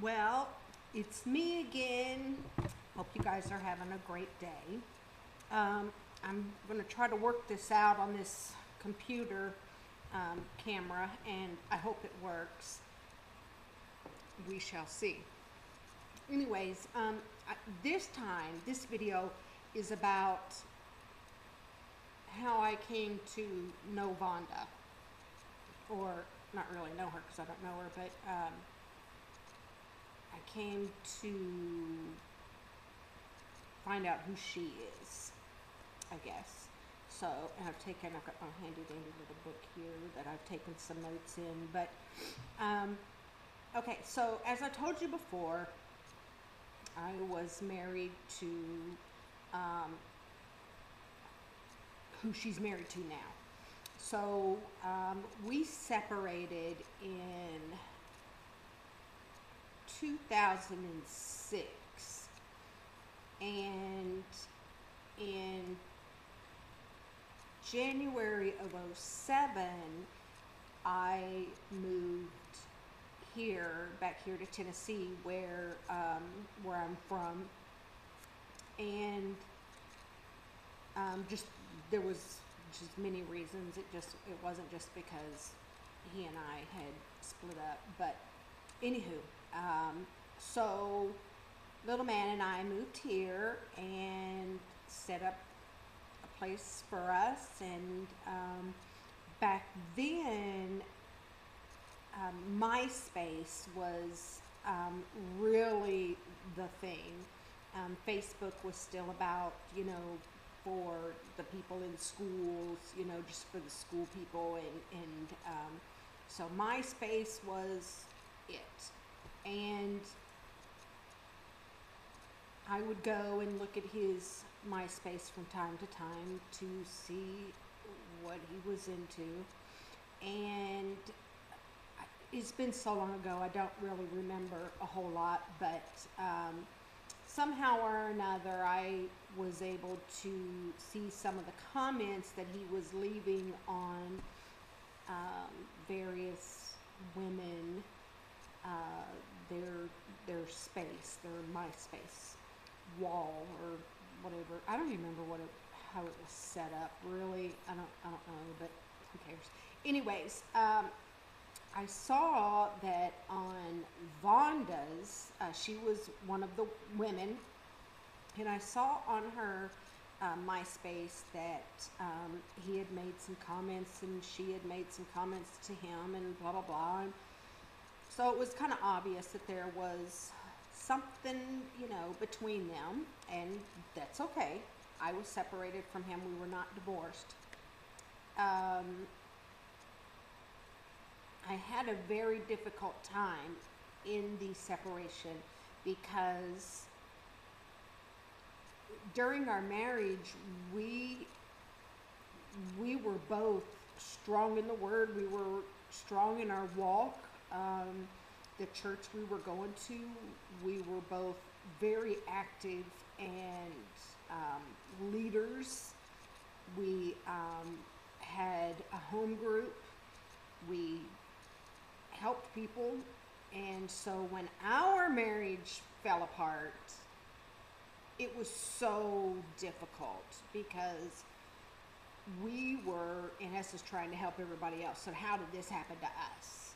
Well, it's me again. Hope you guys are having a great day. I'm going to try to work this out on this computer camera, and I hope it works. We shall see. Anyways, this time, this video is about how I came to know Vonda, or not really know her because I don't know her, but I came to find out who she is, I guess. So, and I've got my handy dandy little book here that I've taken some notes in. But, okay, so as I told you before, I was married to who she's married to now. So, we separated in 2006, and in January of '07, I moved back here to Tennessee, where I'm from, and just there was just many reasons. It wasn't just because he and I had split up, but anywho, so little man and I moved here and set up a place for us. And back then, MySpace was really the thing. Facebook was still about, for the people in schools, just for the school people. And so MySpace was it. And I would go and look at his MySpace from time to time to see what he was into. And it's been so long ago, I don't really remember a whole lot, but somehow or another, I was able to see some of the comments that he was leaving on various women, their space, their MySpace wall or whatever. I don't even remember how it was set up. Really, I don't know, but who cares? Anyways, I saw that on Vonda's, she was one of the women, and I saw on her MySpace that he had made some comments and she had made some comments to him and blah, blah, blah. And so it was kind of obvious that there was something, between them, and that's okay. I was separated from him. We were not divorced. I had a very difficult time in the separation because during our marriage, we were both strong in the Word. We were strong in our walk. The church we were going to, we were both very active and leaders. We had a home group. We helped people. And so when our marriage fell apart, it was so difficult because we were, in essence, trying to help everybody else. So how did this happen to us?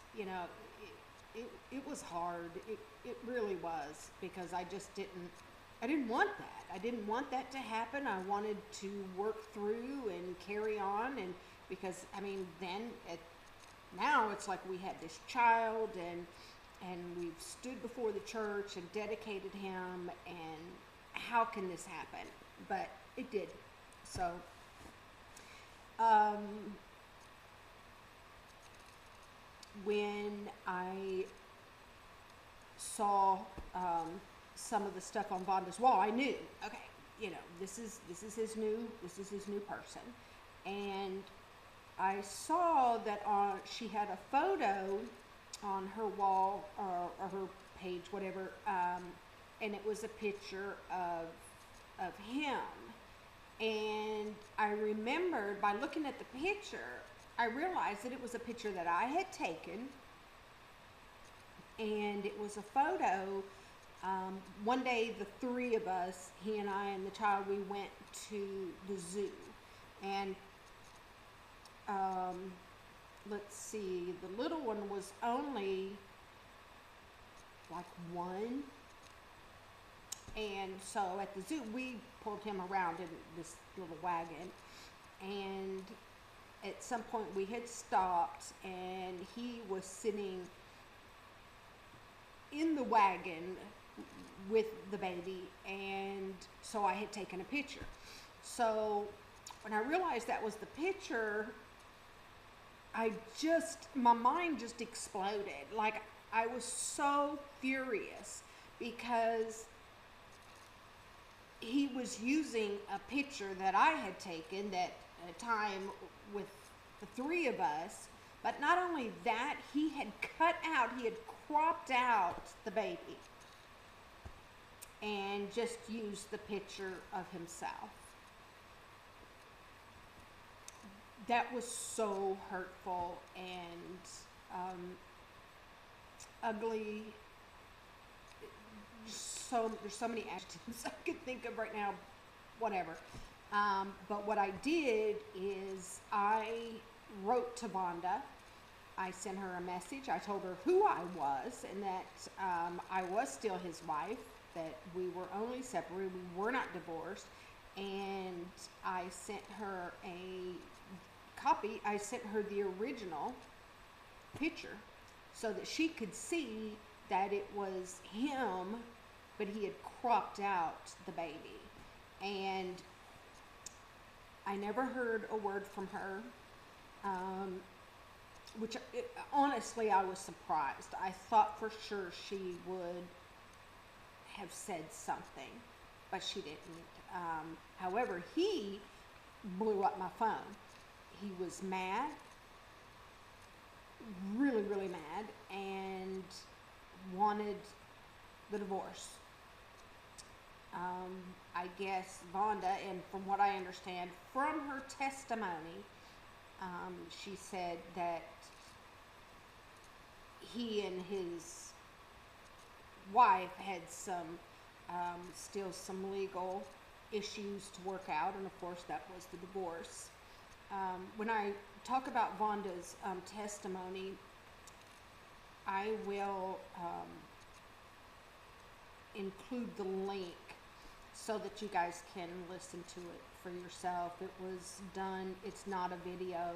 It was hard. It really was, because I didn't want that. I didn't want that to happen. I wanted to work through and carry on. And because, now it's like we had this child, and we've stood before the church and dedicated him, and how can this happen? But it did. So, when I saw some of the stuff on Vonda's wall, I knew, okay, this is his new person. And I saw that she had a photo on her wall, or her page, whatever, and it was a picture of him. And I remembered, by looking at the picture, I realized that it was a picture that I had taken, and it was a photo. One day, the three of us, he and I and the child, we went to the zoo, and let's see, the little one was only like one, and so at the zoo we pulled him around in this little wagon, and at some point we had stopped and he was sitting in the wagon with the baby, and so I had taken a picture. So when I realized that was the picture, my mind just exploded. Like, I was so furious because he was using a picture that I had taken that time with the three of us. But not only that, he had cropped out the baby and just used the picture of himself. That was so hurtful and ugly. There's so many adjectives I could think of right now, whatever. But what I did is I wrote to Vonda. I sent her a message. I told her who I was and that I was still his wife, that we were only separated, we were not divorced, and I sent her a copy. I sent her the original picture so that she could see that it was him, but he had cropped out the baby. And I never heard a word from her, honestly, I was surprised. I thought for sure she would have said something, but she didn't. However, he blew up my phone. He was mad, really, really mad, and wanted the divorce. I guess Vonda, and from what I understand from her testimony, she said that he and his wife had still some legal issues to work out, and of course that was the divorce. When I talk about Vonda's testimony, I will include the link so that you guys can listen to it for yourself. It was done, it's not a video.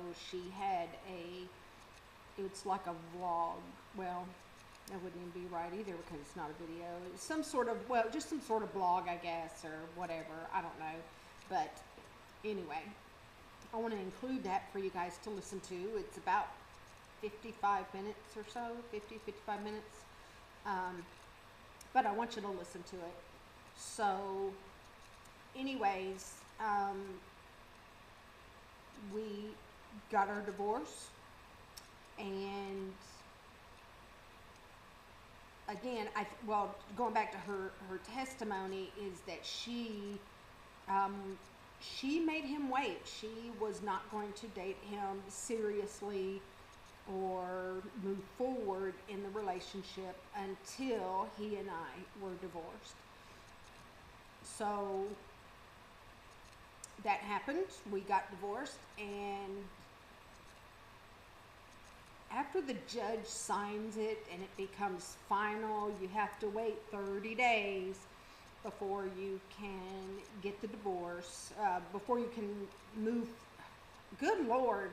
It's like a vlog. Well, that wouldn't even be right either because it's not a video. It's just some sort of blog, I guess, or whatever. I don't know. But anyway, I want to include that for you guys to listen to. It's about 55 minutes or so, 55 minutes. But I want you to listen to it. So, anyways, we got our divorce, and again, going back to her testimony, is that she made him wait. She was not going to date him seriously or move forward in the relationship until he and I were divorced. So that happened. We got divorced, and after the judge signs it and it becomes final, you have to wait 30 days before you can get the divorce, before you can move. Good Lord,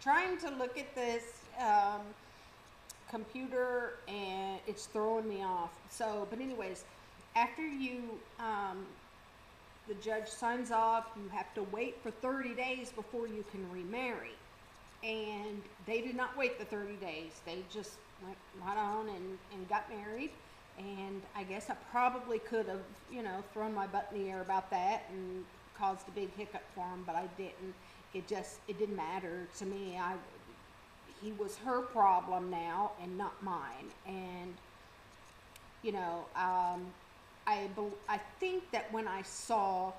trying to look at this computer, and it's throwing me off. So, but anyways, after the judge signs off, you have to wait for 30 days before you can remarry. And they did not wait the 30 days. They just went right on and got married. And I guess I probably could have, thrown my butt in the air about that and caused a big hiccup for him, but I didn't. It didn't matter to me. He was her problem now and not mine. And, I think that when I saw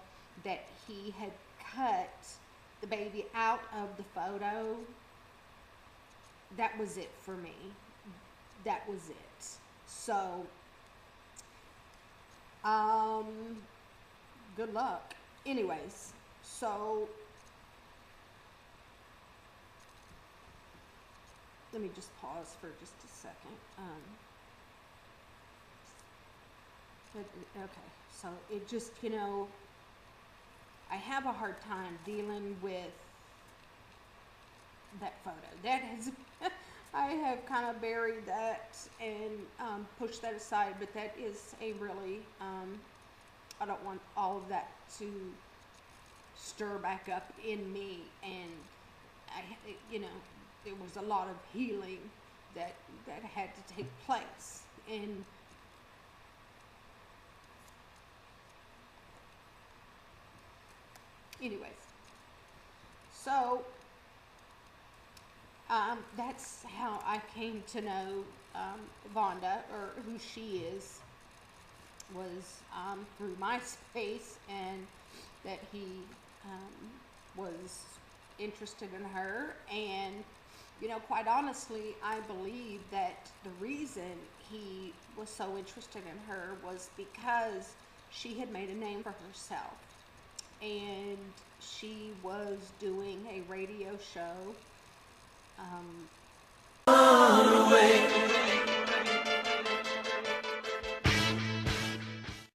that he had cut the baby out of the photo, that was it for me. that was it. So, good luck. Anyways, so let me just pause for just a second. Okay, so it just, I have a hard time dealing with that photo. That has, I have kind of buried that and pushed that aside, but that is a really, I don't want all of that to stir back up in me, and there was a lot of healing that had to take place, and anyways, so that's how I came to know Vonda, or who she is, was through MySpace, and that he was interested in her. And quite honestly, I believe that the reason he was so interested in her was because she had made a name for herself, and she was doing a radio show.